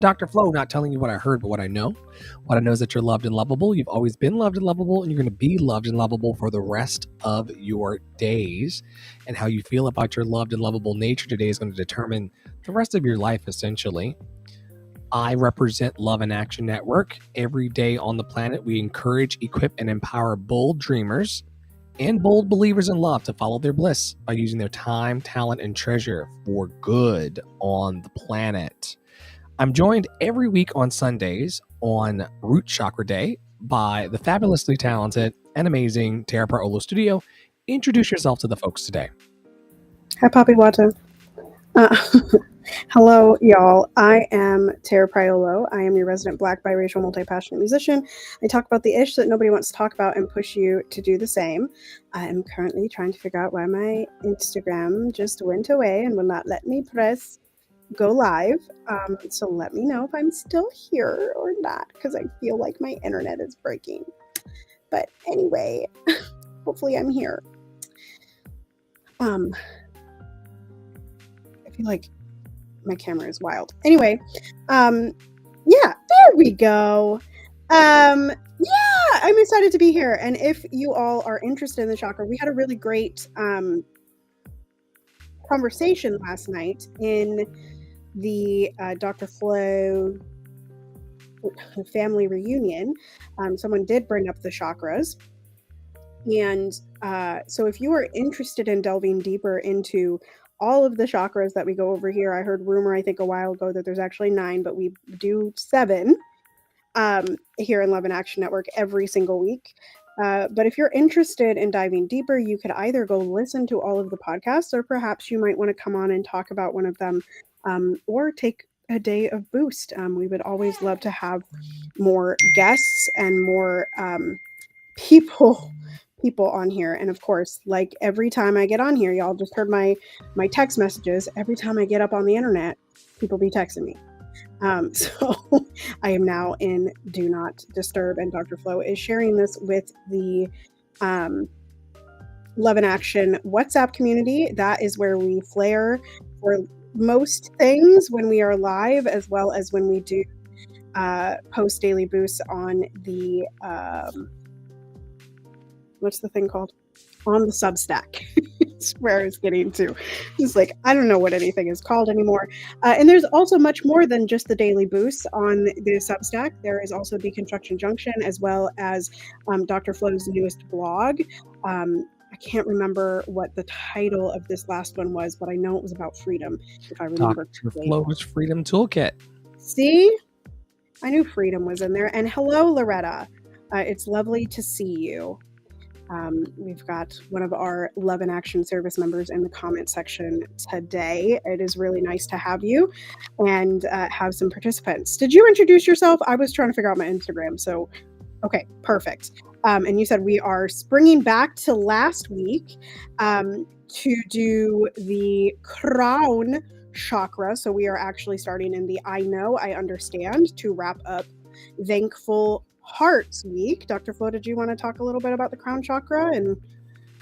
Dr. Flo, not telling you what I heard, but what I know. What I know is that you're loved and lovable. You've always been loved and lovable, and you're going to be loved and lovable for the rest of your days. And how you feel about your loved and lovable nature today is going to determine the rest of your life, essentially. I represent Love in Action Network. Every day on the planet, we encourage, equip, and empower bold dreamers and bold believers in love to follow their bliss by using their time, talent, and treasure for good on the planet. I'm joined every week on Sundays on Root Chakra Day by the fabulously talented and amazing Tara Paolo Studio. Introduce yourself to the folks today. Hi, Poppy Wata. Hello, y'all. I am Tara Priolo. I am your resident Black, biracial, multi-passionate musician. I talk about the ish that nobody wants to talk about and push you to do the same. I am currently trying to figure out why my Instagram just went away and will not let me press go live. So let me know if I'm still here or not, because I feel like my internet is breaking. But anyway, hopefully I'm here. I feel like my camera is wild. Anyway, yeah, there we go. Yeah, I'm excited to be here. And if you all are interested in the chakra, we had a really great conversation last night in the Dr. Flo family reunion. Someone did bring up the chakras. And so if you are interested in delving deeper into all of the chakras that we go over here, I heard rumor, I think a while ago, that there's actually 9, but we do 7 here in Love in Action Network every single week. But if you're interested in diving deeper, you could either go listen to all of the podcasts, or perhaps you might want to come on and talk about one of them, or take a day of boost. We would always love to have more guests and more people on here. And of course, like every time I get on here, y'all just heard my text messages. Every time I get up on the internet, people be texting me. So I am now in Do Not Disturb, and Dr. Flo is sharing this with the Love in Action WhatsApp community. That is where we flare for most things when we are live, as well as when we do post daily boosts on the what's the thing called? On the Substack. It's where I was getting to. It's like, I don't know what anything is called anymore. And there's also much more than just the daily boosts on the Substack. There is also Deconstruction Junction, as well as Dr. Flo's newest blog. I can't remember what the title of this last one was, but I know it was about freedom, if I remember. Dr. Flo's Freedom Toolkit. See? I knew freedom was in there. And hello, Loretta. It's lovely to see you. We've got one of our Love in Action service members in the comment section today. It is really nice to have you and have some participants. Did you introduce yourself? I was trying to figure out my Instagram. So, okay, perfect. And you said we are springing back to last week to do the crown chakra. So we are actually starting in the I Know, I Understand to wrap up Thankful Hearts Week. Dr. Flo, did you want to talk a little bit about the crown chakra? And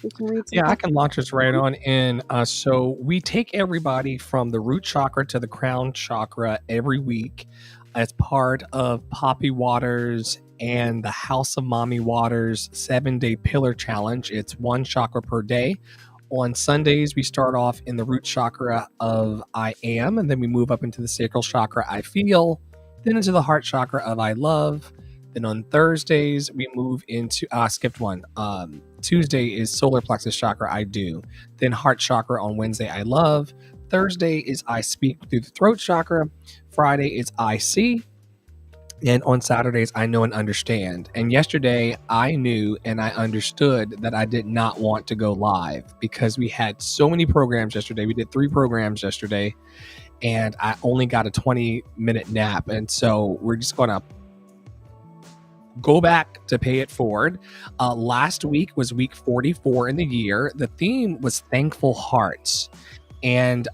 we can read some I can launch us right on in. So we take everybody from the root chakra to the crown chakra every week as part of Poppy Waters and the House of Mommy Waters 7-day pillar challenge. It's 1 chakra per day. On Sundays, we start off in the root chakra of I Am, and then we move up into the sacral chakra, I Feel, then into the heart chakra of I Love. Then on Thursdays, we move into, skipped one. Tuesday is solar plexus chakra, I Do. Then heart chakra on Wednesday, I Love. Thursday is I Speak through the throat chakra. Friday is I See. And on Saturdays, I Know and Understand. And yesterday, I knew and I understood that I did not want to go live because we had so many programs yesterday. We did 3 programs yesterday, and I only got a 20-minute nap. And so we're just going to go back to pay it forward. Last week was week 44 in the year. The theme was Thankful Hearts. And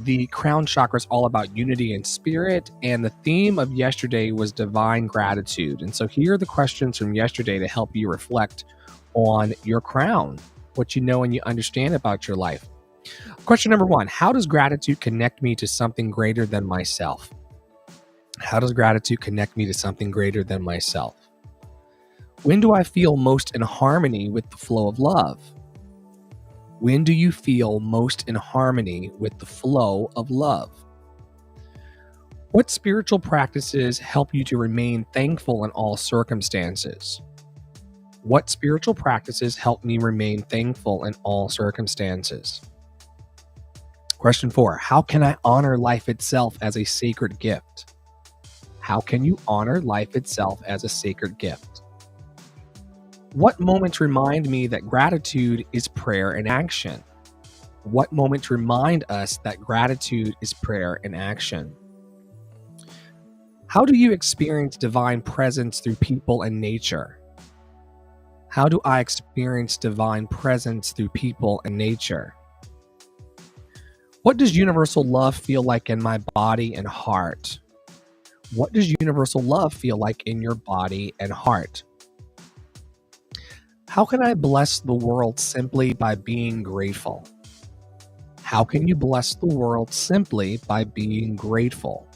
the crown chakra is all about unity and spirit. And the theme of yesterday was divine gratitude. And so here are the questions from yesterday to help you reflect on your crown, what you know and you understand about your life. Question number 1, how does gratitude connect me to something greater than myself? How does gratitude connect me to something greater than myself? When do I feel most in harmony with the flow of love? When do you feel most in harmony with the flow of love? What spiritual practices help you to remain thankful in all circumstances? What spiritual practices help me remain thankful in all circumstances? Question 4. How can I honor life itself as a sacred gift? How can you honor life itself as a sacred gift? What moments remind me that gratitude is prayer in action? What moments remind us that gratitude is prayer in action? How do you experience divine presence through people and nature? How do I experience divine presence through people and nature? What does universal love feel like in my body and heart? What does universal love feel like in your body and heart? How can I bless the world simply by being grateful? How can you bless the world simply by being grateful?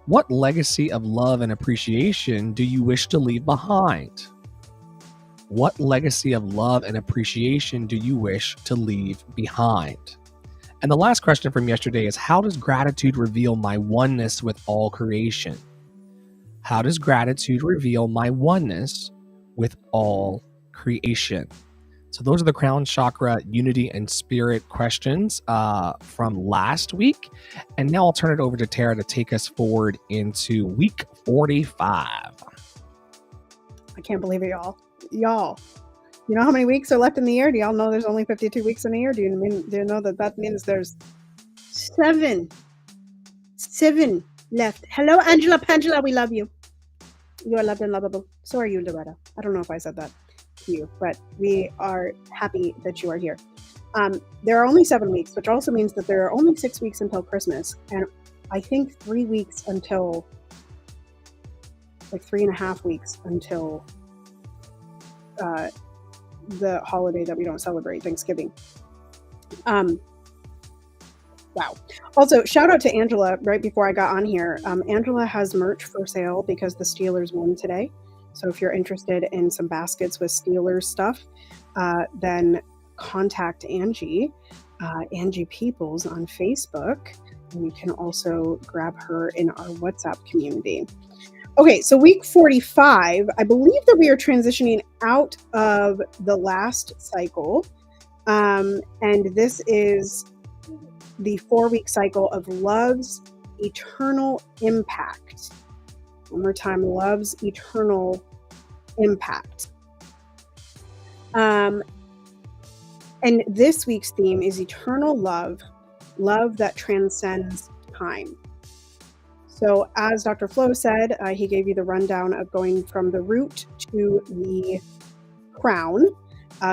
What legacy of love and appreciation do you wish to leave behind? What legacy of love and appreciation do you wish to leave behind? And the last question from yesterday is, how does gratitude reveal my oneness with all creation? How does gratitude reveal my oneness with all creation? So those are the crown chakra unity and spirit questions from last week. And now I'll turn it over to Tara to take us forward into week 45. I can't believe it, y'all. Y'all, you know how many weeks are left in the year? Do y'all know there's only 52 weeks in a year? Do you know that means there's seven left? Hello, Angela Pangela, we love you. You are loved and lovable. So are you, Loretta. I don't know if I said that to you, but we are happy that you are here. There are only 7 weeks, which also means that there are only 6 weeks until Christmas, and I think 3 weeks until, like 3.5 weeks until the holiday that we don't celebrate, Thanksgiving. Wow. Also, shout out to Angela right before I got on here. Angela has merch for sale because the Steelers won today. So if you're interested in some baskets with Steelers stuff, then contact Angie, Angie Peoples on Facebook. And you can also grab her in our WhatsApp community. Okay, so week 45, I believe that we are transitioning out of the last cycle. And this is the 4-week cycle of love's eternal impact. One more time, love's eternal impact. And this week's theme is eternal love, love that transcends time. So as Dr. Flo said, he gave you the rundown of going from the root to the crown.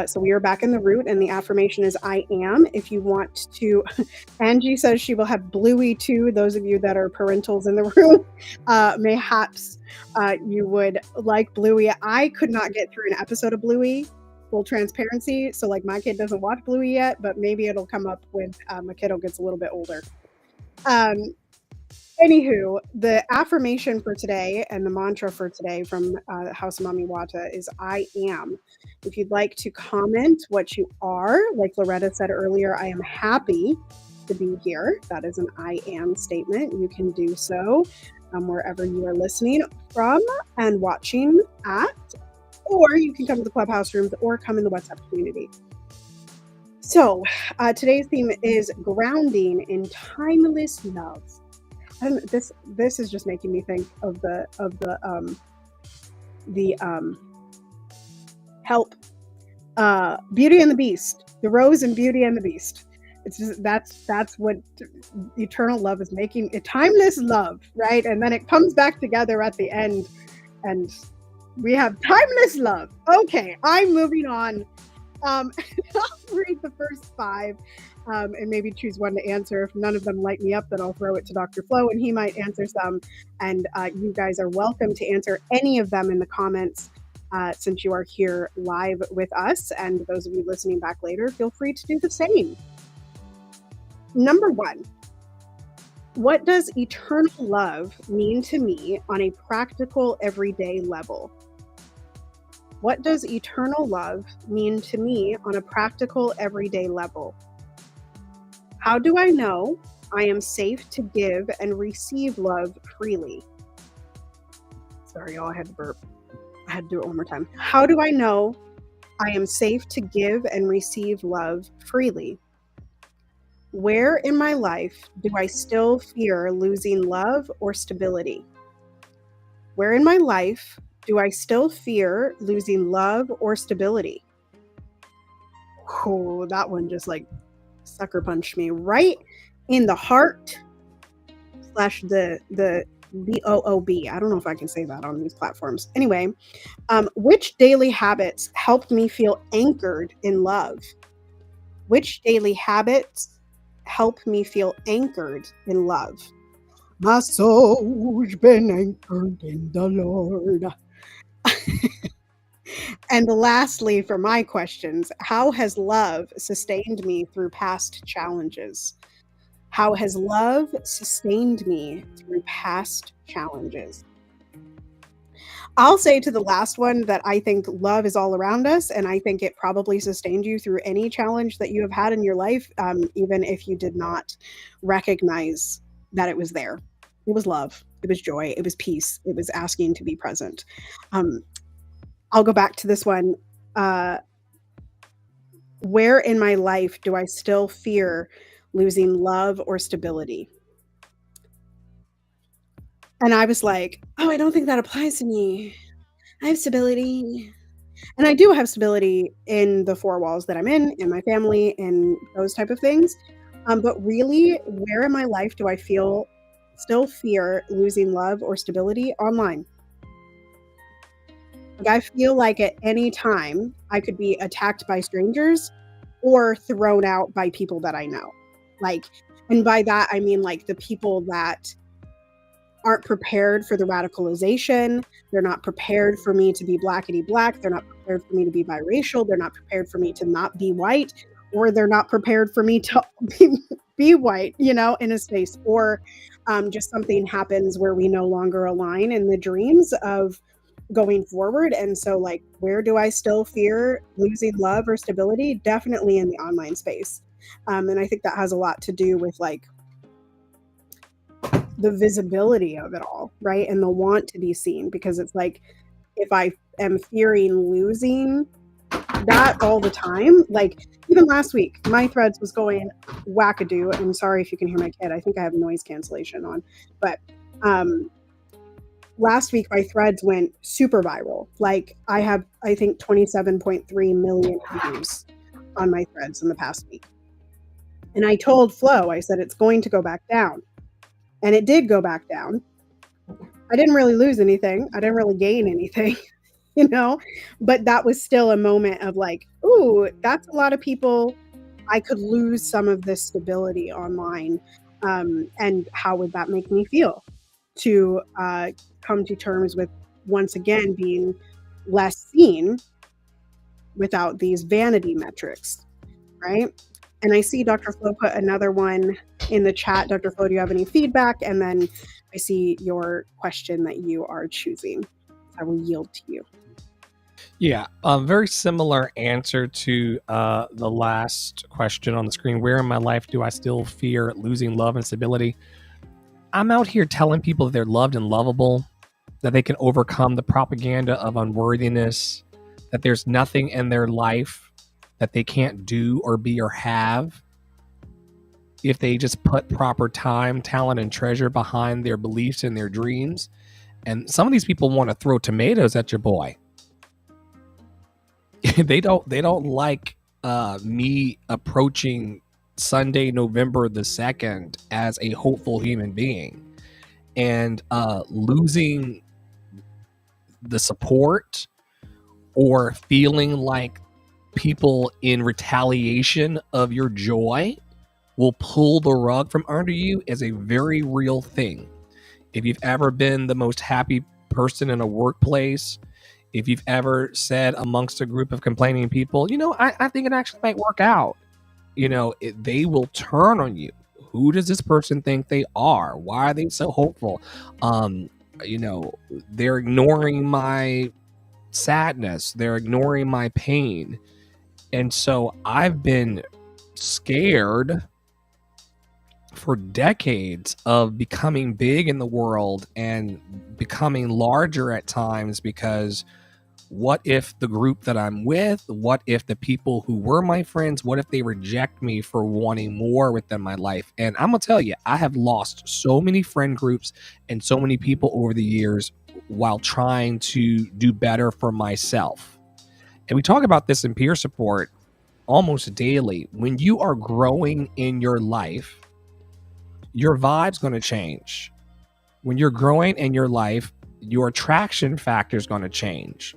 So we are back in the root, and the affirmation is I am. If you want to, Angie says she will have Bluey too. Those of you that are parentals in the room, mayhaps you would like Bluey. I could not get through an episode of Bluey, full transparency. So like my kid doesn't watch Bluey yet, but maybe it'll come up when my kiddo gets a little bit older. Anywho, the affirmation for today and the mantra for today from House of Mami Wata is I am. If you'd like to comment what you are, like Loretta said earlier, I am happy to be here. That is an I am statement. You can do so wherever you are listening from and watching at, or you can come to the clubhouse rooms or come in the WhatsApp community. So today's theme is grounding in timeless love. And this is just making me think of the Help, Beauty and the Beast, the Rose and Beauty and the Beast. It's just that's what eternal love is making, a timeless love, right? And then it comes back together at the end, and we have timeless love. Okay, I'm moving on. I'll read the first 5. And maybe choose one to answer. If none of them light me up, then I'll throw it to Dr. Flo and he might answer some. And you guys are welcome to answer any of them in the comments since you are here live with us. And those of you listening back later, feel free to do the same. Number 1, What does eternal love mean to me on a practical, everyday level? What does eternal love mean to me on a practical, everyday level? How do I know I am safe to give and receive love freely? Sorry, y'all, I had to burp. I had to do it one more time. How do I know I am safe to give and receive love freely? Where in my life do I still fear losing love or stability? Where in my life do I still fear losing love or stability? Oh, that one just like sucker punched me right in the heart / the BOOB. I don't know if I can say that on these platforms. Anyway, which daily habits helped me feel anchored in love? Which daily habits help me feel anchored in love? My soul's been anchored in the Lord. And lastly, for my questions, how has love sustained me through past challenges? How has love sustained me through past challenges? I'll say to the last one that I think love is all around us, and I think it probably sustained you through any challenge that you have had in your life, even if you did not recognize that it was there. It was love, it was joy, it was peace, it was asking to be present. I'll go back to this one. Where in my life do I still fear losing love or stability? And I was like, oh, I don't think that applies to me. I have stability. And I do have stability in the four walls that I'm in my family, and those type of things. But really, where in my life do I still fear losing love or stability? Online. Like, I feel like at any time I could be attacked by strangers or thrown out by people that I know. Like, and by that I mean like the people that aren't prepared for the radicalization. They're not prepared for me to be blackity black. They're not prepared for me to be biracial. They're not prepared for me to not be white, or they're not prepared for me to be white, in a space. Or just something happens where we no longer align in the dreams of going forward. And so, like, where do I still fear losing love or stability? Definitely in the online space. And I think that has a lot to do with like the visibility of it all, right? And the want to be seen, because it's like, if I am fearing losing that all the time, like even last week, my threads was going wackadoo. I'm sorry if you can hear my kid. I think I have noise cancellation on, but last week my threads went super viral. Like, I have, I think, 27.3 million views on my threads in the past week. And I told Flo, I said, it's going to go back down. And it did go back down. I didn't really lose anything. I didn't really gain anything, but that was still a moment of like, ooh, that's a lot of people. I could lose some of this stability online. And how would that make me feel to come to terms with, once again, being less seen without these vanity metrics, right? And I see Dr. Flo put another one in the chat. Dr. Flo, do you have any feedback? And then I see your question that you are choosing. I will yield to you. Yeah, very similar answer to the last question on the screen. Where in my life do I still fear losing love and stability? I'm out here telling people that they're loved and lovable, that they can overcome the propaganda of unworthiness, that there's nothing in their life that they can't do or be or have if they just put proper time, talent, and treasure behind their beliefs and their dreams. And some of these people want to throw tomatoes at your boy. They don't like me approaching Sunday, November the 2nd as a hopeful human being, and losing the support or feeling like people in retaliation of your joy will pull the rug from under you is a very real thing. If you've ever been the most happy person in a workplace, if you've ever said amongst a group of complaining people, I think it actually might work out, they will turn on you. who does this person think they are? Why are they so hopeful? You know, they're ignoring my sadness, they're ignoring my pain. And so I've been scared for decades of becoming big in the world and becoming larger at times, because what if the group that I'm with, what if the people who were my friends, what if they reject me for wanting more within my life? And I'm gonna tell you, I have lost so many friend groups and so many people over the years while trying to do better for myself. And we talk about this in peer support almost daily. When you are growing in your life, your vibe's going to change. When you're growing in your life, your attraction factor is going to change.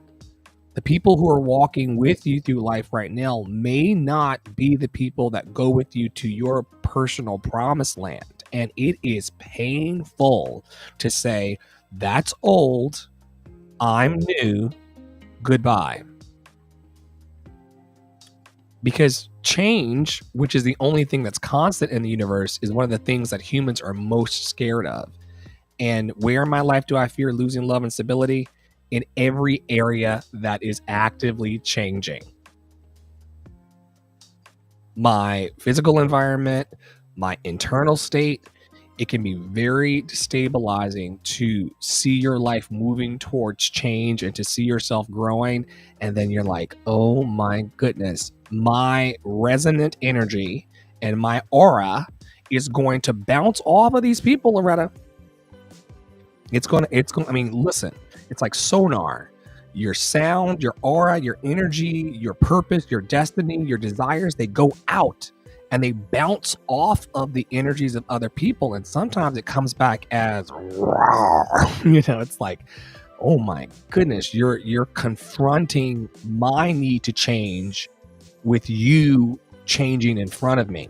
The people who are walking with you through life right now may not be the people that go with you to your personal promised land. And it is painful to say, that's old, I'm new, goodbye. Because change, which is the only thing that's constant in the universe, is one of the things that humans are most scared of. And where in my life do I fear losing love and stability? In every area that is actively changing. My physical environment, my internal state, it can be very destabilizing to see your life moving towards change and to see yourself growing. And then you're like, oh my goodness, my resonant energy and my aura is going to bounce off of these people, Loretta. I mean, listen, it's like sonar. Your sound, your aura, your energy, your purpose, your destiny, your desires, they go out and they bounce off of the energies of other people. And sometimes it comes back as, you know, it's like, oh my goodness, you're confronting my need to change with you changing in front of me.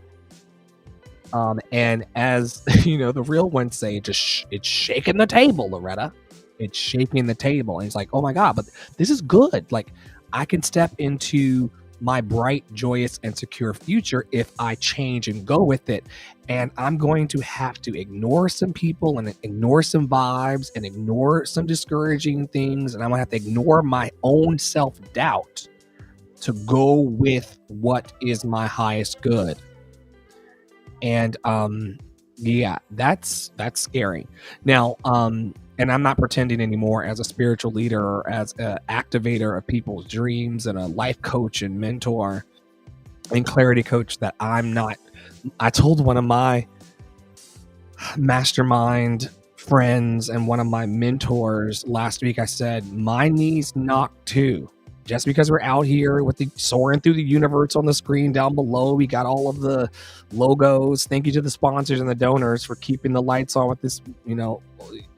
And as you know, the real ones say, it's shaking the table, Loretta. It's shaking the table. And it's like, oh my God, but this is good. Like, I can step into my bright, joyous, and secure future if I change and go with it. And I'm going to have to ignore some people and ignore some vibes and ignore some discouraging things. And I'm gonna have to ignore my own self-doubt to go with what is my highest good. And yeah, that's scary. Now, and I'm not pretending anymore as a spiritual leader or as an activator of people's dreams and a life coach and mentor and clarity coach that I'm not. I told one of my mastermind friends and one of my mentors last week, I said, my knees knock too. Just because we're out here with the soaring through the universe on the screen down below, we got all of the logos. Thank you to the sponsors and the donors for keeping the lights on with this, you know,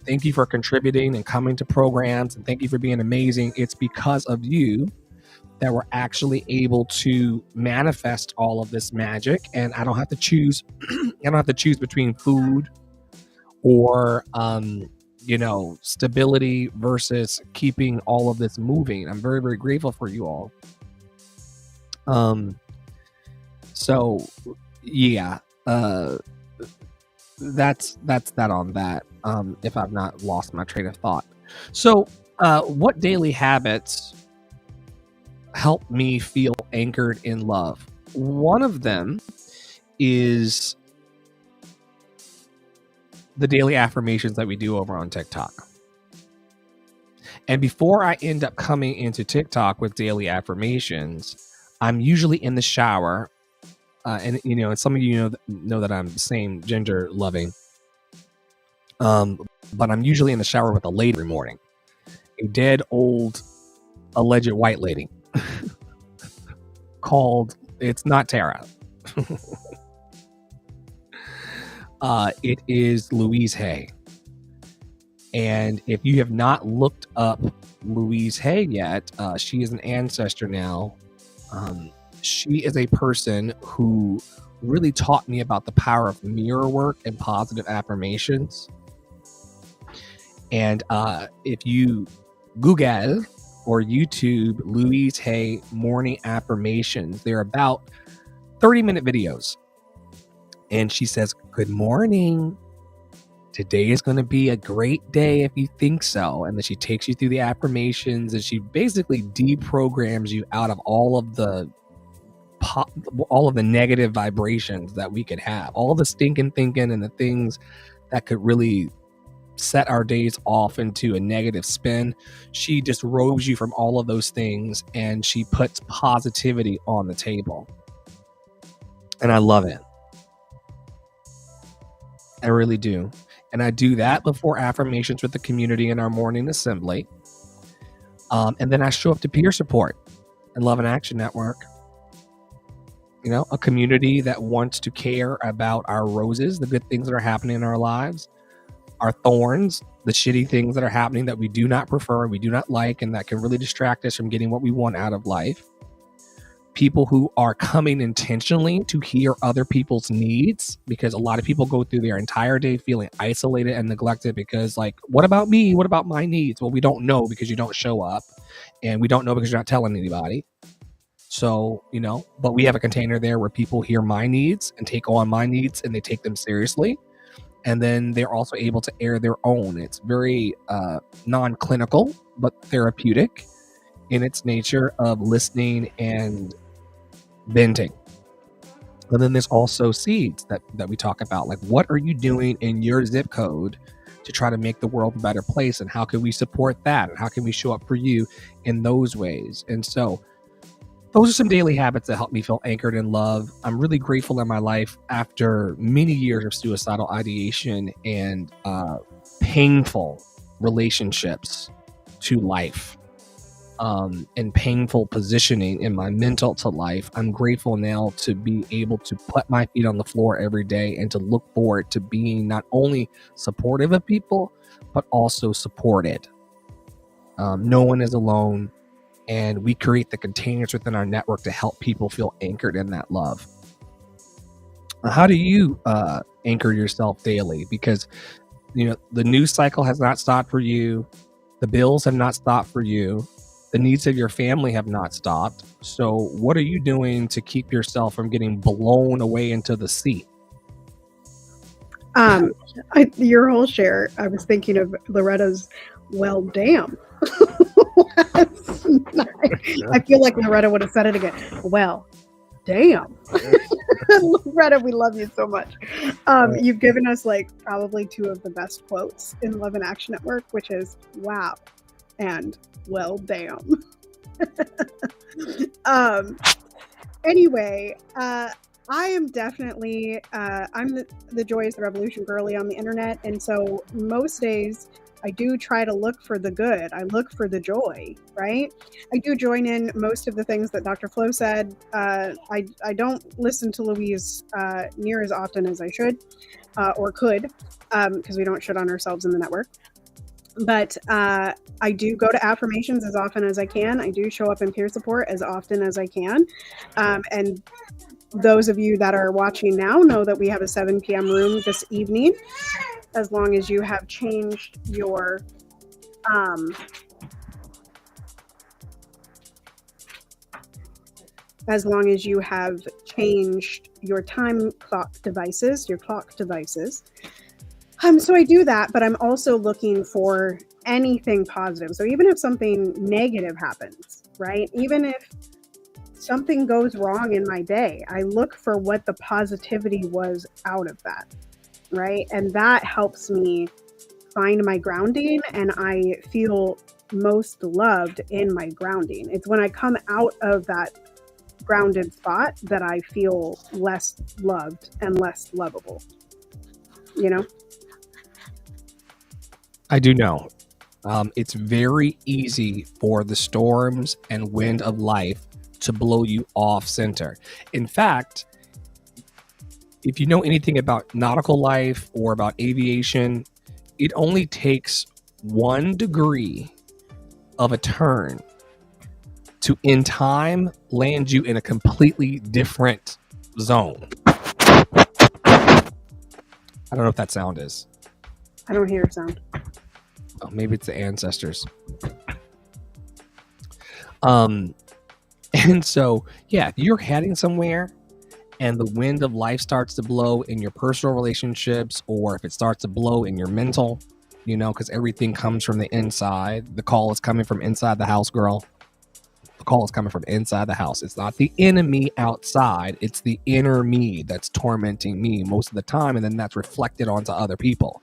thank you for contributing and coming to programs, and thank you for being amazing. It's because of you that we're actually able to manifest all of this magic. And I don't have to choose, I don't have to choose between food or, you know, stability versus keeping all of this moving. I'm very, very grateful for you all. So yeah, that's that on that. If I've not lost my train of thought. So, what daily habits help me feel anchored in love? One of them is the daily affirmations that we do over on TikTok. And before I end up coming into TikTok with daily affirmations, I'm usually in the shower. And you know, and some of you know that I'm the same gender loving. But I'm usually in the shower with a lady every morning, a dead old alleged white lady called, it's not Tara. It is Louise Hay. And if you have not looked up Louise Hay yet, she is an ancestor now. She is a person who really taught me about the power of mirror work and positive affirmations. And if you Google or YouTube Louise Hay morning affirmations, they're about 30-minute videos. And she says good morning. Today is going to be a great day if you think so. And then she takes you through the affirmations, and she basically deprograms you out of all of the negative vibrations that we could have, all the stinking thinking and the things that could really set our days off into a negative spin. She just robes you from all of those things, and she puts positivity on the table. And I love it. I really do. And I do that before affirmations with the community in our morning assembly. And then I show up to peer support and Love in Action Network. You know, a community that wants to care about our roses, the good things that are happening in our lives, our thorns, the shitty things that are happening that we do not prefer, we do not like, and that can really distract us from getting what we want out of life. People who are coming intentionally to hear other people's needs, because a lot of people go through their entire day feeling isolated and neglected because, like, what about me? What about my needs? Well, we don't know because you don't show up, and we don't know because you're not telling anybody. So, you know, but we have a container there where people hear my needs and take on my needs, and they take them seriously. And then they're also able to air their own. It's very non-clinical, but therapeutic in its nature of listening and venting. And then there's also seeds that we talk about. Like, what are you doing in your zip code to try to make the world a better place? And how can we support that? And how can we show up for you in those ways? And so those are some daily habits that help me feel anchored in love. I'm really grateful in my life after many years of suicidal ideation and painful relationships to life, and painful positioning in my mental to life. I'm grateful now to be able to put my feet on the floor every day and to look forward to being not only supportive of people, but also supported. No one is alone. And we create the containers within our network to help people feel anchored in that love. How do you anchor yourself daily? Because, you know, the news cycle has not stopped for you. The bills have not stopped for you. The needs of your family have not stopped. So what are you doing to keep yourself from getting blown away into the sea? Your whole share, I was thinking of Loretta's, well, damn. I feel like Loretta would have said it again. Well, damn. Loretta, we love you so much. You've given us like probably two of the best quotes in Love in Action Network, which is wow and well, damn. Anyway, I am definitely I'm the Joy is the Revolution girly on the internet, and so most days I do try to look for the good. I look for the joy, right? I do join in most of the things that Dr. Flo said. I don't listen to Louise near as often as I should or could, because we don't shit on ourselves in the network. But I do go to affirmations as often as I can. I do show up in peer support as often as I can. And those of you that are watching now know that we have a 7 p.m. room this evening. As long as you have changed your time clock devices, your clock devices. So I do that, but I'm also looking for anything positive. So even if something negative happens, right? Even if something goes wrong in my day, I look for what the positivity was out of that. Right. And that helps me find my grounding, and I feel most loved in my grounding. It's when I come out of that grounded spot that I feel less loved and less lovable. You know? I do know. It's very easy for the storms and wind of life to blow you off center. In fact, if you know anything about nautical life or about aviation, it only takes 1 degree of a turn to, in time, land you in a completely different zone. I don't know if that sound is. I don't hear a sound. Oh, maybe it's the ancestors. And so, yeah, if you're heading somewhere and the wind of life starts to blow in your personal relationships, or if it starts to blow in your mental, because everything comes from the inside. The call is coming from inside the house, girl. The call is coming from inside the house. It's not the enemy outside. It's the inner me that's tormenting me most of the time, and then that's reflected onto other people.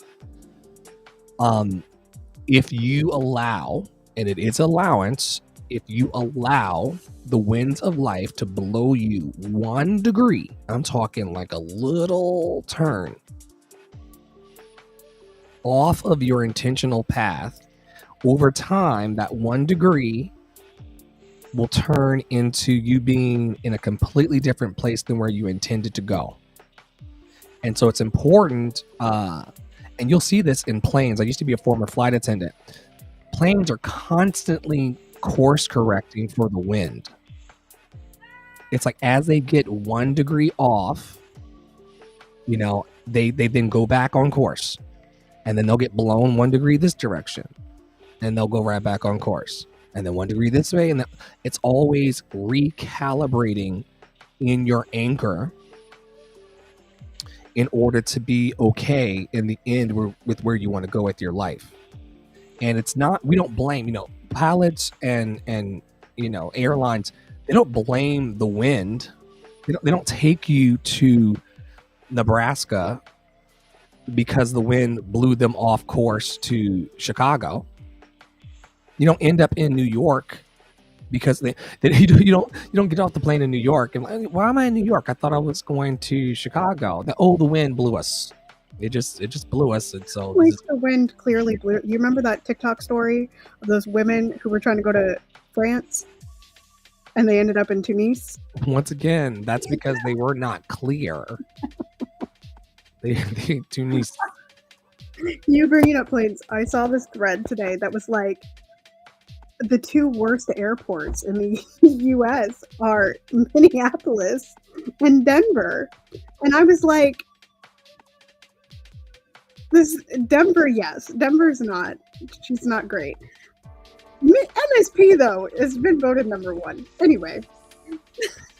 If you allow, and it is allowance, if you allow the winds of life to blow you 1 degree, I'm talking like a little turn off of your intentional path, over time, that 1 degree will turn into you being in a completely different place than where you intended to go. And so it's important, and you'll see this in planes. I used to be a former flight attendant. Planes are constantly course correcting for the wind. It's like as they get 1 degree off, they then go back on course, and then they'll get blown 1 degree this direction, and they'll go right back on course, and then 1 degree this way, and it's always recalibrating in your anchor in order to be okay in the end with where you want to go with your life. And it's not, we don't blame, pilots and airlines, they don't blame the wind. They don't take you to Nebraska because the wind blew them off course to Chicago. You don't end up in New York because you don't get off the plane in New York and like, why am I in New York? I thought I was going to Chicago. The wind blew us. It just blew us. And so at least the wind clearly blew. You remember that TikTok story of those women who were trying to go to France and they ended up in Tunis? Once again, that's because they were not clear. Tunis. You bringing up planes. I saw this thread today that was like, the 2 worst airports in the U.S. are Minneapolis and Denver. And I was like, Denver, yes. Denver's not. She's not great. MSP, though, has been voted number 1. Anyway.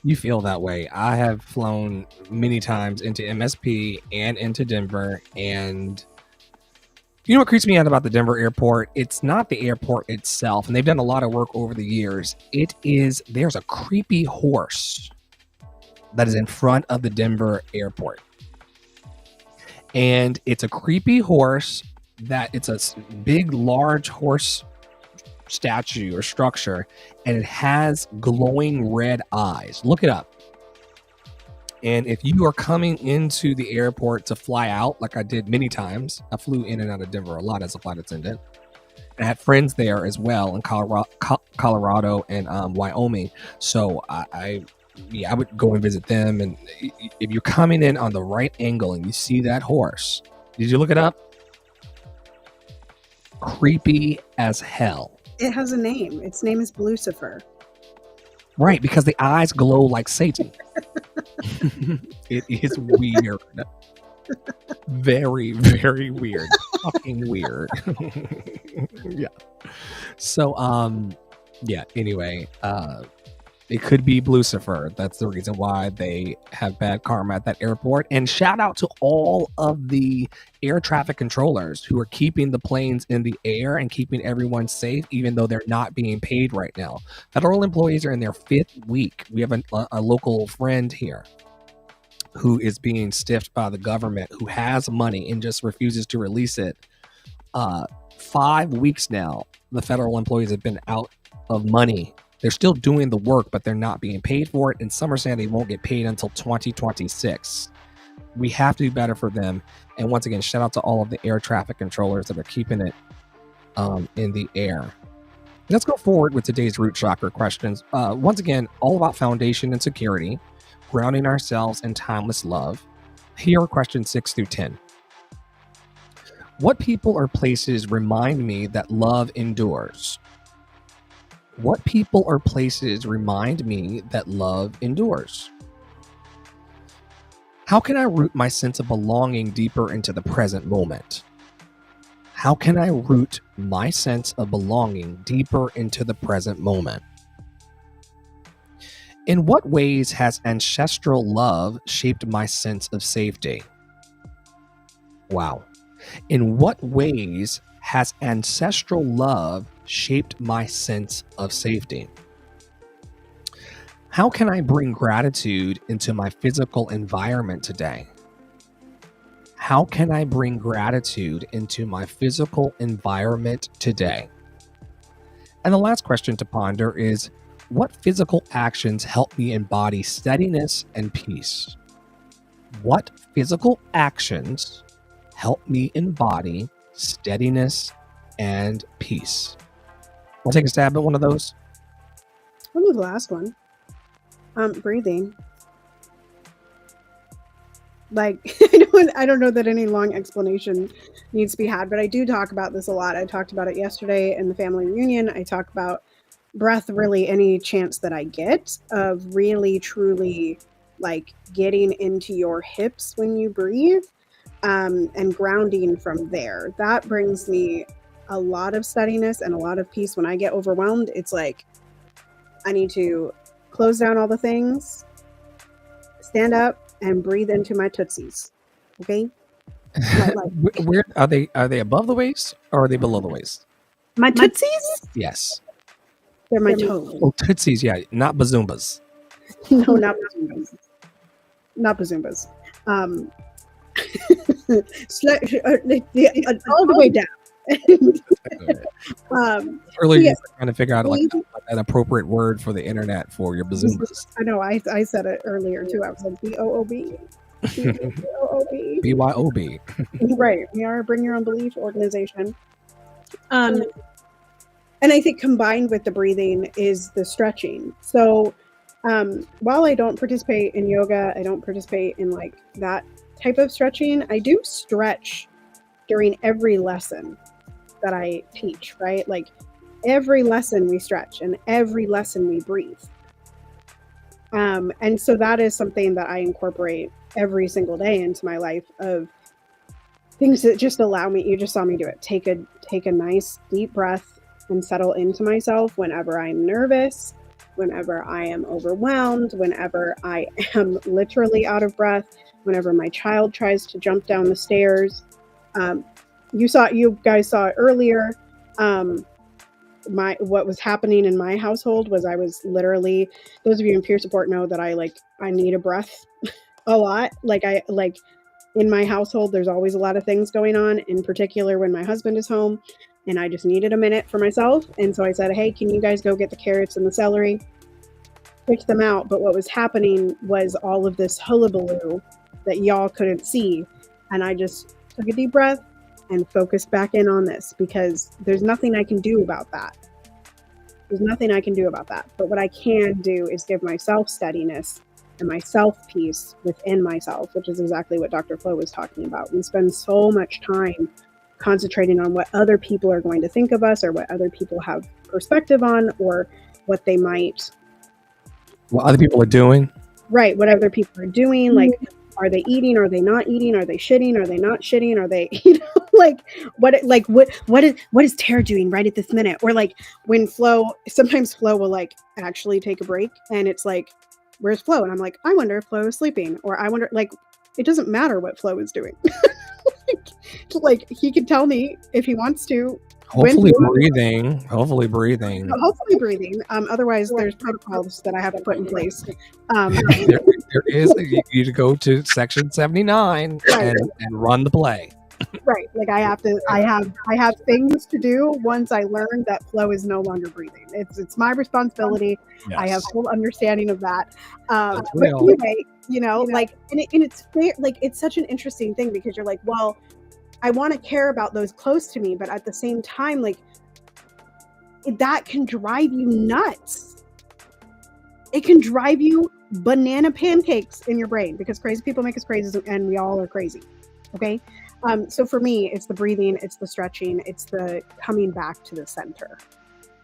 You feel that way. I have flown many times into MSP and into Denver, and you know what creeps me out about the Denver airport? It's not the airport itself, and they've done a lot of work over the years. There's a creepy horse that is in front of the Denver airport. And it's a creepy horse it's a big, large horse statue or structure, and it has glowing red eyes. Look it up. And if you are coming into the airport to fly out, like I did many times, I flew in and out of Denver a lot as a flight attendant. I had friends there as well in Colorado and Wyoming. So I would go and visit them. And if you're coming in on the right angle and you see that horse, did you look it up? Creepy as hell. It has a name. Its name is Lucifer. Right, because the eyes glow like Satan. It is weird. Very, very weird. Fucking weird. Yeah. So, anyway, it could be Lucifer. That's the reason why they have bad karma at that airport. And shout out to all of the air traffic controllers who are keeping the planes in the air and keeping everyone safe, even though they're not being paid right now. Federal employees are in their 5th week. We have a local friend here who is being stiffed by the government, who has money and just refuses to release it. 5 weeks now, the federal employees have been out of money. They're still doing the work, but they're not being paid for it. And some are saying they won't get paid until 2026. We have to do better for them. And once again, shout out to all of the air traffic controllers that are keeping it in the air. Let's go forward with today's root chakra questions. Once again, all about foundation and security, grounding ourselves in timeless love. Here are questions 6 through 10. What people or places remind me that love endures? What people or places remind me that love endures? How can I root my sense of belonging deeper into the present moment? How can I root my sense of belonging deeper into the present moment? In what ways has ancestral love shaped my sense of safety? Wow. In what ways has ancestral love shaped my sense of safety? How can I bring gratitude into my physical environment today? How can I bring gratitude into my physical environment today? And the last question to ponder is, what physical actions help me embody steadiness and peace? What physical actions help me embody steadiness and peace? Want to take a stab at one of those? What was the last one? Breathing. Like, I don't know that any long explanation needs to be had, but I do talk about this a lot. I talked about it yesterday in the family reunion. I talk about breath really any chance that I get of really, truly like getting into your hips when you breathe, and grounding from there. That brings me a lot of steadiness and a lot of peace. When I get overwhelmed, it's like I need to close down all the things, stand up, and breathe into my tootsies. Okay? Where are they? Are they above the waist or are they below the waist? My tootsies? Yes. They're my toes. Oh, tootsies, yeah, not bazoombas. No, not bazoombas. Not bazoombas. All the way down. Earlier, you were trying to figure out like an appropriate word for the internet for your bazoombas. I know. I said it earlier too. I was like BOOB. BOOB. BYOB. Right. We are a bring your own belief organization. And I think combined with the breathing is the stretching. So while I don't participate in yoga, I don't participate in like that type of stretching, I do stretch during every lesson that I teach, right? Like every lesson we stretch and every lesson we breathe. And so that is something that I incorporate every single day into my life, of things that just allow me, you just saw me do it. Take a nice deep breath and settle into myself whenever I'm nervous, whenever I am overwhelmed, whenever I am literally out of breath, whenever my child tries to jump down the stairs. You guys saw it earlier. What was happening in my household was I was literally, those of you in peer support know that I need a breath a lot. In my household, there's always a lot of things going on, in particular when my husband is home, and I just needed a minute for myself. And so I said, hey, can you guys go get the carrots and the celery? Picked them out. But what was happening was all of this hullabaloo that y'all couldn't see. And I just took a deep breath and focused back in on this, because there's nothing I can do about that. There's nothing I can do about that. But what I can do is give myself steadiness and myself peace within myself, which is exactly what Dr. Flo was talking about. We spend so much time concentrating on what other people are going to think of us, or what other people have perspective on, or what they might... What other people are doing. Right, what other people are doing. Like, are they eating? Are they not eating? Are they shitting? Are they not shitting? Are they, what is Tara doing right at this minute? Or like when sometimes Flo will like actually take a break, and it's like, where's Flo? And I'm like, I wonder if Flo is sleeping, or I wonder, like, it doesn't matter what Flo is doing. like he can tell me if he wants to. Hopefully breathing. Otherwise, there's protocols that I have to put in place. There is. You need to go to section 79 and run the play. Right. Like I have things to do once I learn that Flo is no longer breathing. It's my responsibility. Yes. I have full understanding of that. But anyway, and it's fair. Like, it's such an interesting thing, because you're like, well, I want to care about those close to me, but at the same time, like, that can drive you nuts. It can drive you banana pancakes in your brain, because crazy people make us crazy, and we all are crazy. Okay. So for me, it's the breathing, it's the stretching, it's the coming back to the center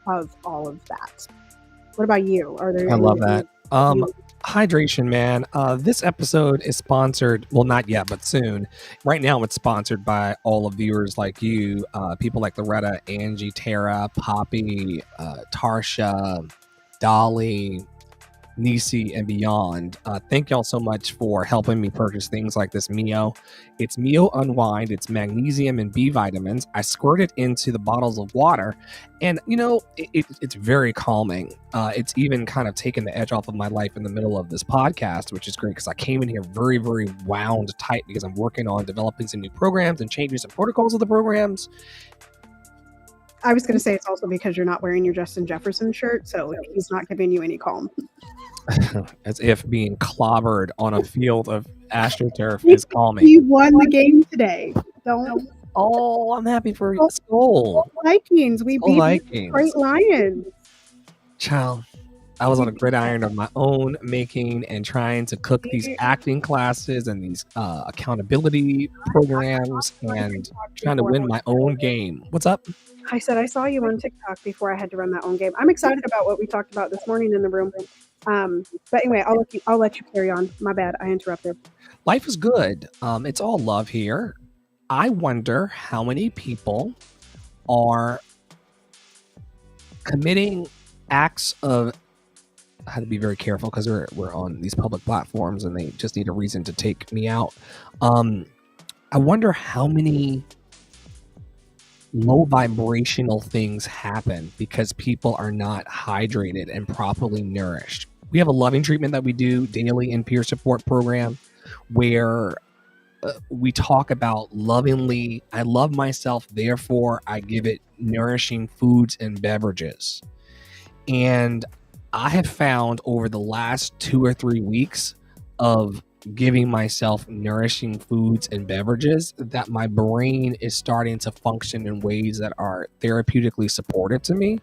of all of that. What about you? I love that. Hydration, man. This episode is sponsored. Well, not yet, but soon. Right now, it's sponsored by all of viewers like you, people like Loretta, Angie, Tara, Poppy, Tarsha, Dolly, Nisi and beyond. Thank y'all so much for helping me purchase things like this Mio. It's Mio Unwind. It's magnesium and B vitamins. I squirt it into the bottles of water, and it's very calming. It's even kind of taken the edge off of my life in the middle of this podcast, which is great because I came in here very, very wound tight because I'm working on developing some new programs and changing some protocols of the programs. I was going to say it's also because you're not wearing your Justin Jefferson shirt, so he's not giving you any calm. As if being clobbered on a field of AstroTurf is calming. You won the game today. Don't. Oh, I'm happy for Skol. Vikings. We beat the Detroit Lions. Child, I was on a gridiron of my own making and trying to cook these acting classes and these accountability programs and trying to win my own game. What's up? I said I saw you on TikTok before I had to run that own game. I'm excited about what we talked about this morning in the room. But anyway, I'll let you carry on. My bad, I interrupted. Life is good. It's all love here. I wonder how many people are committing acts of. I had to be very careful because we're on these public platforms and they just need a reason to take me out. I wonder how many low vibrational things happen because people are not hydrated and properly nourished. We have a loving treatment that we do daily in peer support program where we talk about lovingly, I love myself, therefore I give it nourishing foods and beverages. And I have found over the last 2 or 3 weeks of giving myself nourishing foods and beverages that my brain is starting to function in ways that are therapeutically supportive to me.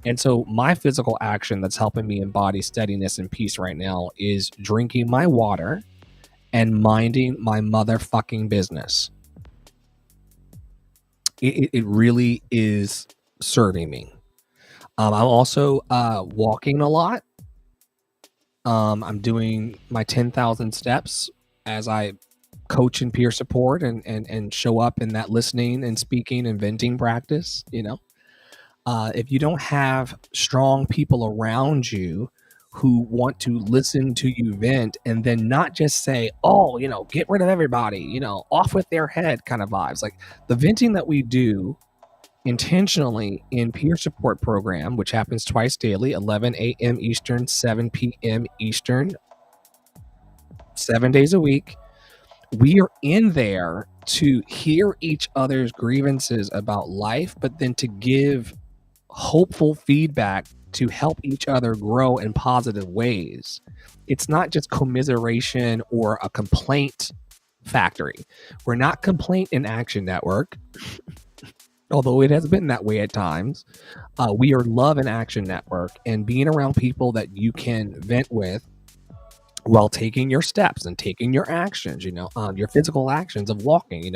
And so my physical action that's helping me embody steadiness and peace right now is drinking my water and minding my motherfucking business. It really is serving me. I'm also walking a lot. I'm doing my 10,000 steps as I coach and peer support and show up in that listening and speaking and venting practice. If you don't have strong people around you who want to listen to you vent and then not just say, oh, get rid of everybody, off with their head kind of vibes. Like the venting that we do intentionally in peer support program, which happens twice daily, 11 a.m. Eastern, 7 p.m. Eastern, 7 days a week. We are in there to hear each other's grievances about life, but then to give hopeful feedback to help each other grow in positive ways. It's not just commiseration or a complaint factory. We're not Complaint in Action Network. Although it has been that way at times. We are Love and Action Network, and being around people that you can vent with while taking your steps and taking your actions, your physical actions of walking,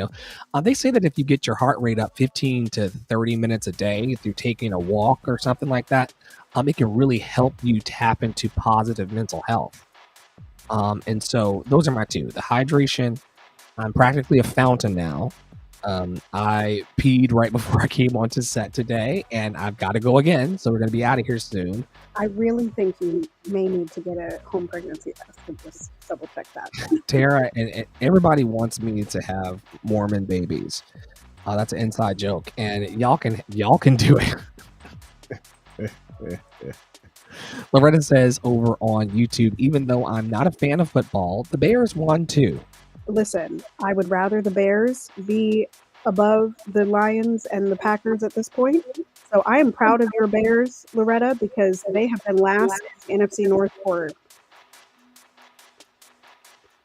they say that if you get your heart rate up 15 to 30 minutes a day through taking a walk or something like that, it can really help you tap into positive mental health. And so those are my two. The hydration, I'm practically a fountain now. I peed right before I came onto set today, and I've got to go again, so we're going to be out of here soon. I really think you may need to get a home pregnancy test to just double check that. Tara, and everybody wants me to have Mormon babies. That's an inside joke, and y'all can do it. Loretta says over on YouTube, even though I'm not a fan of football, the Bears won too. Listen, I would rather the Bears be above the Lions and the Packers at this point. So I am proud of your Bears, Loretta, because they have been last in the NFC North for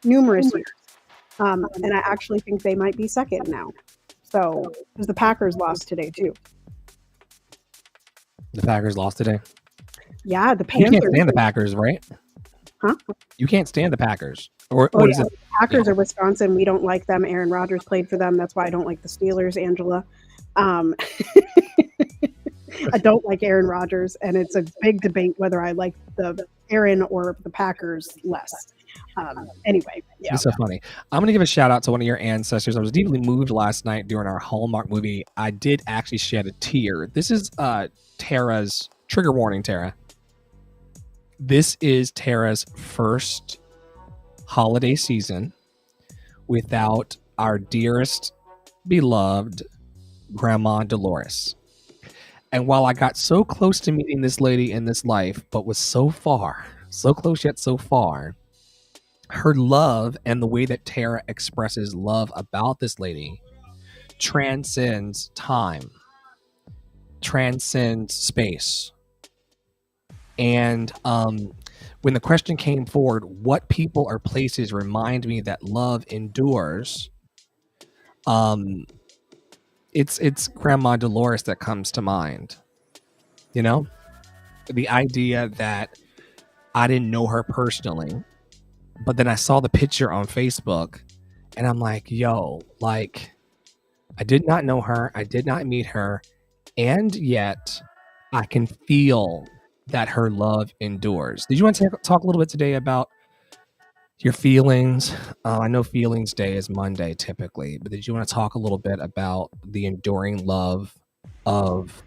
numerous years. And I actually think they might be second now. So, because the Packers lost today too. The Packers lost today? Yeah, the Panthers. You can't stand the Packers, right? Huh? You can't stand the Packers. Or is it? Packers are Wisconsin. We don't like them. Aaron Rodgers played for them. That's why I don't like the Steelers, Angela. I don't like Aaron Rodgers, and it's a big debate whether I like the Aaron or the Packers less. Anyway, yeah. It's so funny. I'm going to give a shout out to one of your ancestors. I was deeply moved last night during our Hallmark movie. I did actually shed a tear. This is Tara's trigger warning, Tara. this is Tara's first holiday season without our dearest, beloved Grandma Dolores. And while I got so close to meeting this lady in this life, but was so far, so close yet so far, her love and the way that Tara expresses love about this lady transcends time, transcends space. And when the question came forward, what people or places remind me that love endures, it's Grandma Dolores that comes to mind. You know, the idea that I didn't know her personally, but then I saw the picture on Facebook and I'm like, yo, like, I did not know her. I did not meet her. And yet I can feel that her love endures. Did you want to talk a little bit today about your feelings? I know Feelings Day is Monday typically, but did you want to talk a little bit about the enduring love of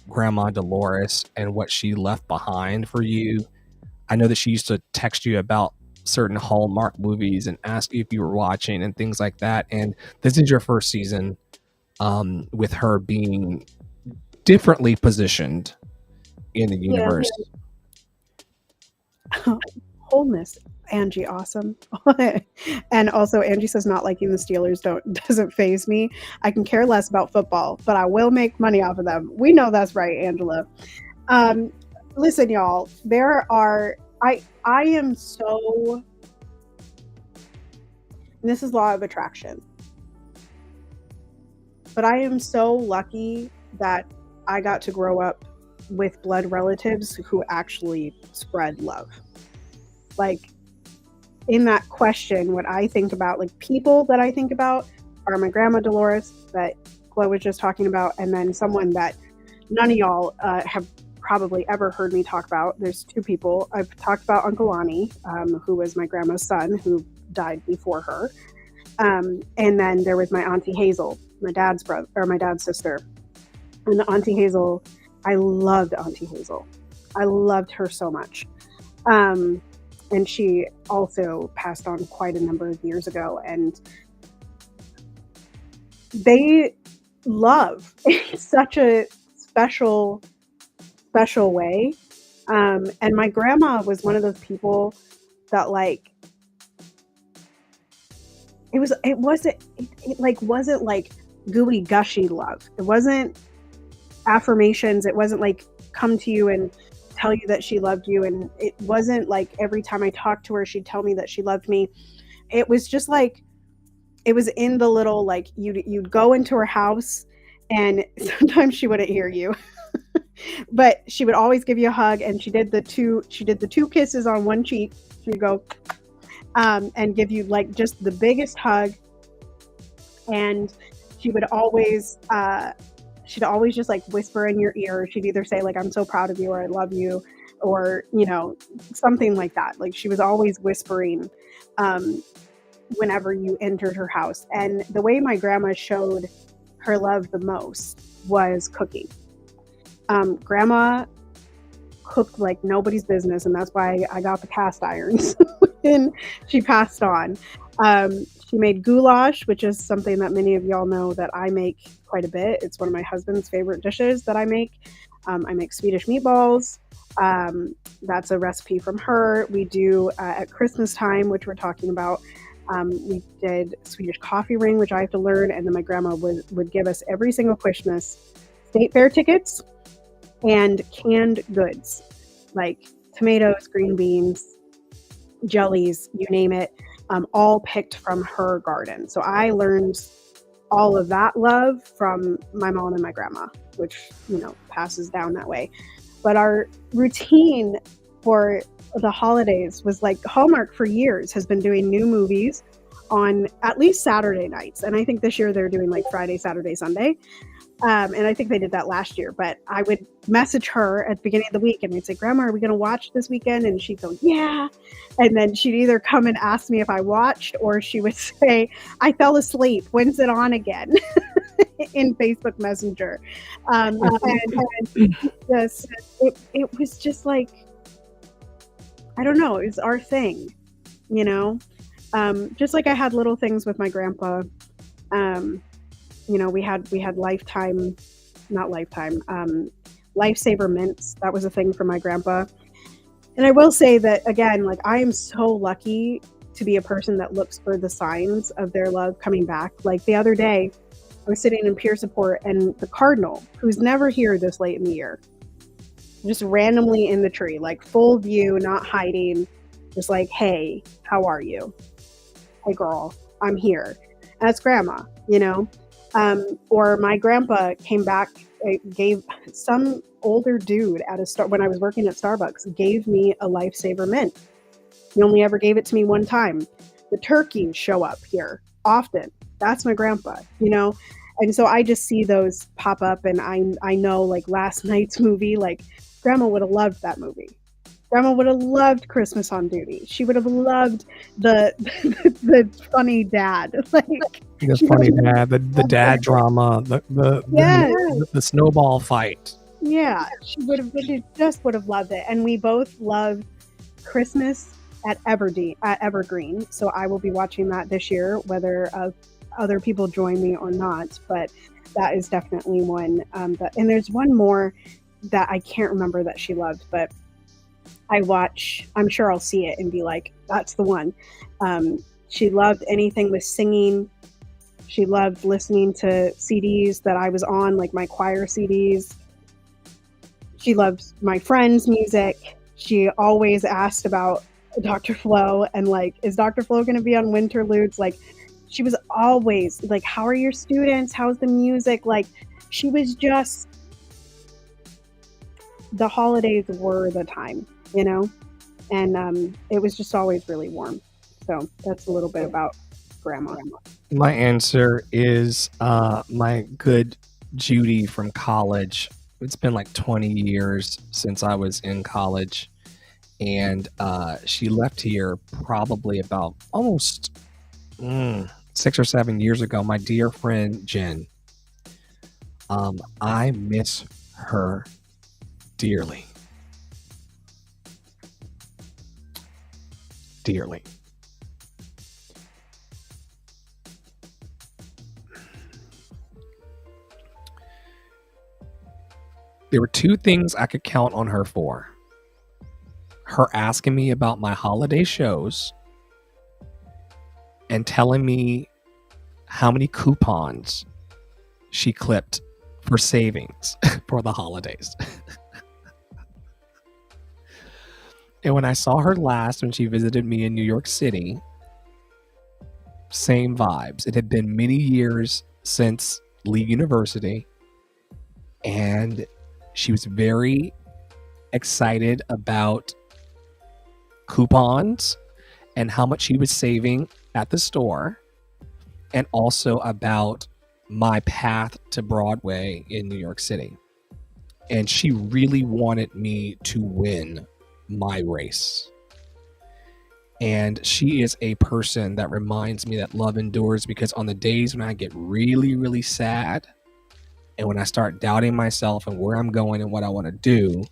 Grandma Dolores and what she left behind for you? I know that she used to text you about certain Hallmark movies and ask you if you were watching and things like that. And this is your first season with her being differently positioned in the universe. Wholeness, Angie, awesome. And also Angie says not liking the Steelers doesn't faze me. I can care less about football, but I will make money off of them. We know that's right, Angela. Listen, y'all, I am so, and this is law of attraction, but I am so lucky that I got to grow up with blood relatives who actually spread love. Like, in that question, what I think about, like, people that I think about are my Grandma Dolores that Chloe was just talking about, and then someone that none of y'all have probably ever heard me talk about. There's two people. I've talked about Uncle Lonnie, who was my grandma's son, who died before her. And then there was my Auntie Hazel, my dad's brother, or my dad's sister. And Auntie Hazel, I loved Auntie Hazel. I loved her so much. And she also passed on quite a number of years ago. And they love in such a special way. And my grandma was one of those people that, like, it wasn't like gooey gushy love. It wasn't affirmations. It wasn't like come to you and tell you that she loved you. And it wasn't like every time I talked to her, she'd tell me that she loved me. It was just like, it was in the little, like, you'd go into her house and sometimes she wouldn't hear you. But she would always give you a hug, and she did the two kisses on one cheek. She'd go and give you, like, just the biggest hug. And she would always just, like, whisper in your ear. She'd either say, like, I'm so proud of you, or I love you, or, you know, something like that. Like, she was always whispering whenever you entered her house. And the way my grandma showed her love the most was cooking. Grandma cooked like nobody's business, and that's why I got the cast irons when she passed on. She made goulash, which is something that many of y'all know that I make quite a bit. It's one of my husband's favorite dishes that I make. I make Swedish meatballs. That's a recipe from her. We do at Christmas time, which we're talking about, we did Swedish coffee ring, which I have to learn, and then my grandma would give us every single Christmas state fair tickets and canned goods like tomatoes, green beans, jellies, you name it, all picked from her garden. So I learned all of that love from my mom and my grandma, which, you know, passes down that way. But our routine for the holidays was like Hallmark for years has been doing new movies on at least Saturday nights. And I think this year they're doing like Friday, Saturday, Sunday. And I think they did that last year, but I would message her at the beginning of the week and we'd say, Grandma, are we going to watch this weekend? And she'd go, yeah. And then she'd either come and ask me if I watched, or she would say, I fell asleep. When's it on again? In Facebook Messenger. And it was just like, I don't know, is our thing, you know? Just like I had little things with my grandpa. Um, we had lifetime, not lifetime, lifesaver mints. That was a thing for my grandpa. And I will say that again, like I am so lucky to be a person that looks for the signs of their love coming back. Like the other day, I was sitting in peer support and the cardinal, who's never here this late in the year, just randomly in the tree, like full view, not hiding, just like, hey, how are you? Hey girl, I'm here. And that's grandma, you know? Or my grandpa came back, gave some older dude at a when I was working at Starbucks, gave me a lifesaver mint. He only ever gave it to me one time. The turkeys show up here often. That's my grandpa, you know? And so I just see those pop up, and I know, like last night's movie, like grandma would have loved that movie. Grandma would have loved Christmas on Duty. She would have loved the the funny dad. Like The she funny would have dad, the dad drama, yes. the snowball fight. Yeah, she just would have loved it. And we both loved Christmas at Evergreen. So I will be watching that this year, whether other people join me or not. But that is definitely one. And there's one more that I can't remember that she loved, but I'm sure I'll see it and be like, that's the one. She loved anything with singing. She loved listening to CDs that I was on, like my choir CDs. She loved my friends' music. She always asked about Dr. Flo and like, is Dr. Flo going to be on Winterludes? Like, she was always like, how are your students? How's the music? Like, she was just, the holidays were the time, you know? And it was just always really warm. So that's a little bit about grandma. My answer is my good Judy from college. It's been like 20 years since I was in college, and she left here probably about almost 6 or 7 years ago. My dear friend Jen. I miss her dearly. Dearly. There were two things I could count on her for. Her asking me about my holiday shows and telling me how many coupons she clipped for savings for the holidays. And when I saw her last, when she visited me in New York City, same vibes. It had been many years since Lee University, and she was very excited about coupons and how much she was saving at the store, and also about my path to Broadway in New York City. And she really wanted me to win my race. And she is a person that reminds me that love endures, because on the days when I get really, really sad, and when I start doubting myself and where I'm going and what I want to do,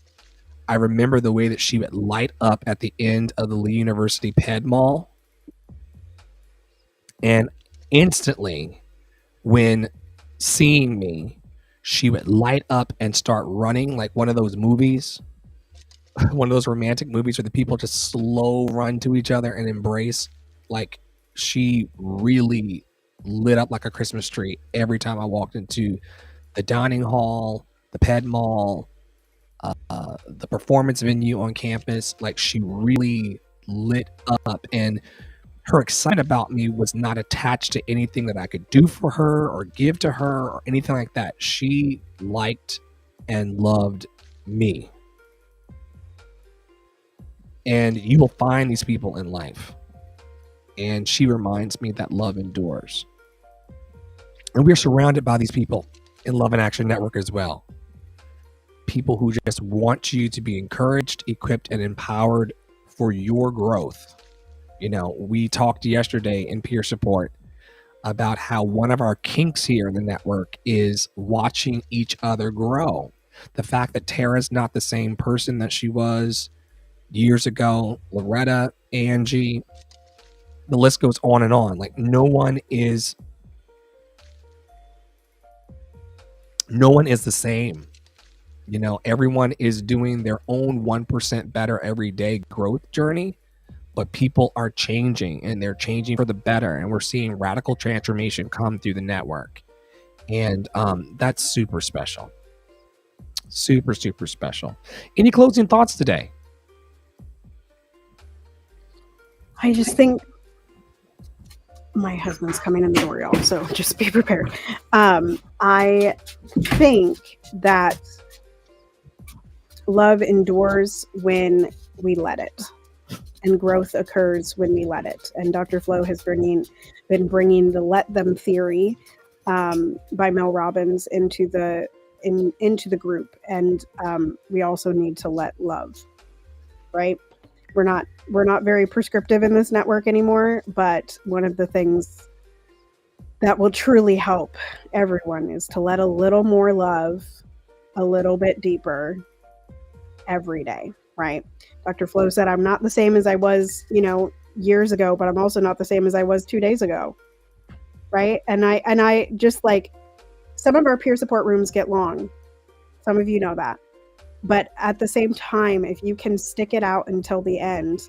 I remember the way that she would light up at the end of the Lee University Ped Mall. And instantly, when seeing me, she would light up and start running like one of those movies, one of those romantic movies where the people just slow run to each other and embrace. Like, she really lit up like a Christmas tree every time I walked into the dining hall, the Ped Mall, the performance venue on campus. Like, she really lit up, and her excitement about me was not attached to anything that I could do for her or give to her or anything like that. She liked and loved me. And you will find these people in life. And she reminds me that love endures. And we're surrounded by these people in Love in Action Network as well. People who just want you to be encouraged, equipped, and empowered for your growth. You know, we talked yesterday in peer support about how one of our kinks here in the network is watching each other grow. The fact that Tara's not the same person that she was years ago, Loretta, Angie, the list goes on and on. Like no one is the same. You know, everyone is doing their own 1% better every day growth journey, but people are changing and they're changing for the better. And we're seeing radical transformation come through the network. And that's super special. Super, super special. Any closing thoughts today? I just think my husband's coming in the door, y'all, so just be prepared. I think that love endures when we let it, and growth occurs when we let it. And Dr. Flo has been bringing the "let them" theory by Mel Robbins into the group, and we also need to let love. Right? We're not very prescriptive in this network anymore, but one of the things that will truly help everyone is to let a little more love, a little bit deeper every day, right? Dr. Flo said, I'm not the same as I was, years ago, but I'm also not the same as I was 2 days ago, right? And I just like, some of our peer support rooms get long. Some of you know that. But at the same time, if you can stick it out until the end,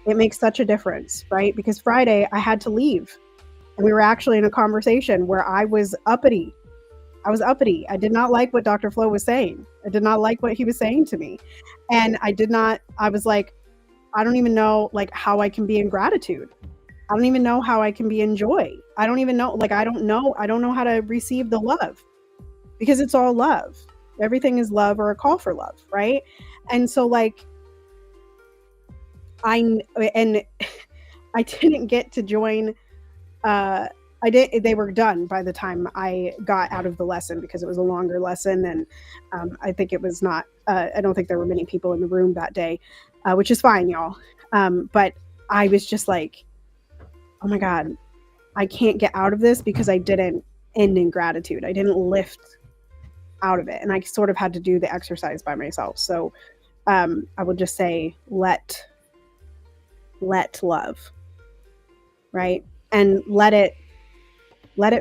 it makes such a difference, right? Because Friday I had to leave, and we were actually in a conversation where I was uppity. I did not like what Dr. Flo was saying. I did not like what he was saying to me. And I was like, I don't even know like how I can be in gratitude. I don't even know how I can be in joy. I don't even know, I don't know how to receive the love, because it's all love. Everything is love or a call for love, right? And so like, I didn't get to join, they were done by the time I got out of the lesson, because it was a longer lesson. And I think it was not, I don't think there were many people in the room that day, which is fine, y'all. But I was just like, oh my God, I can't get out of this because I didn't end in gratitude. I didn't lift out of it. And I sort of had to do the exercise by myself. So I would just say, let love, right? And let it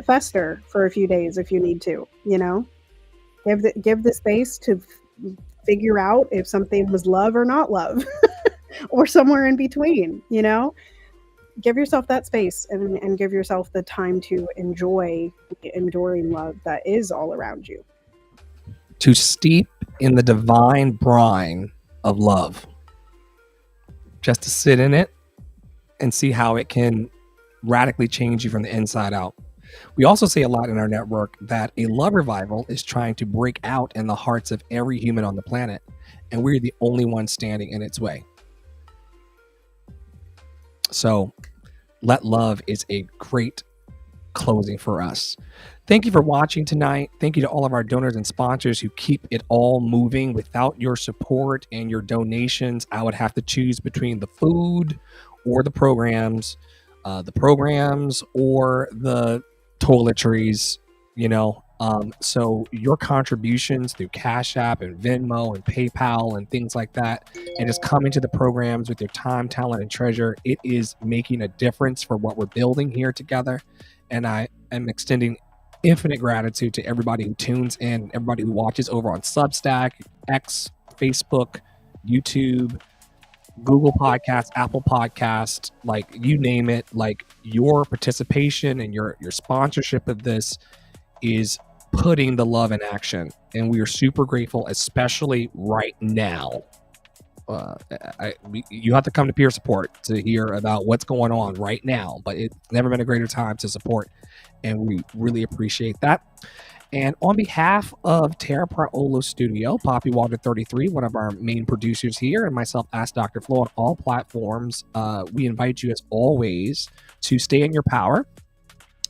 fester for a few days if you need to, give the space to figure out if something was love or not love or somewhere in between, give yourself that space and give yourself the time to enjoy the enduring love that is all around you. To steep in the divine brine of love, just to sit in it and see how it can radically change you from the inside out. We also say a lot in our network that a love revival is trying to break out in the hearts of every human on the planet, and we're the only ones standing in its way. So let love is a great closing for us. Thank you for watching tonight. Thank you to all of our donors and sponsors who keep it all moving. Without your support and your donations, I would have to choose between the food or the programs or the toiletries, so your contributions through Cash App and Venmo and PayPal and things like that, and just coming to the programs with your time, talent, and treasure, it is making a difference for what we're building here together. And I am extending infinite gratitude to everybody who tunes in, everybody who watches over on Substack, X, Facebook, YouTube, Google Podcasts, Apple Podcasts, like you name it. Like your participation and your sponsorship of this is putting the love in action, and we are super grateful, especially right now. You have to come to peer support to hear about what's going on right now, but it's never been a greater time to support, and we really appreciate that. And on behalf of Tara Praolo Studio, Poppy Water 33, one of our main producers here, and myself, Ask Dr. Flo, on all platforms, we invite you as always to stay in your power,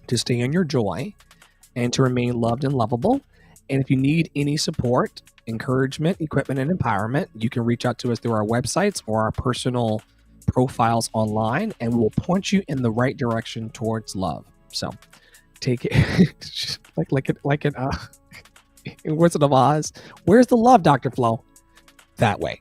to stay in your joy, and to remain loved and lovable. And if you need any support, encouragement, equipment, and empowerment, you can reach out to us through our websites or our personal profiles online, and we'll point you in the right direction towards love. So take it like in Wizard of Oz. Where's the love, Dr. Flo? That way.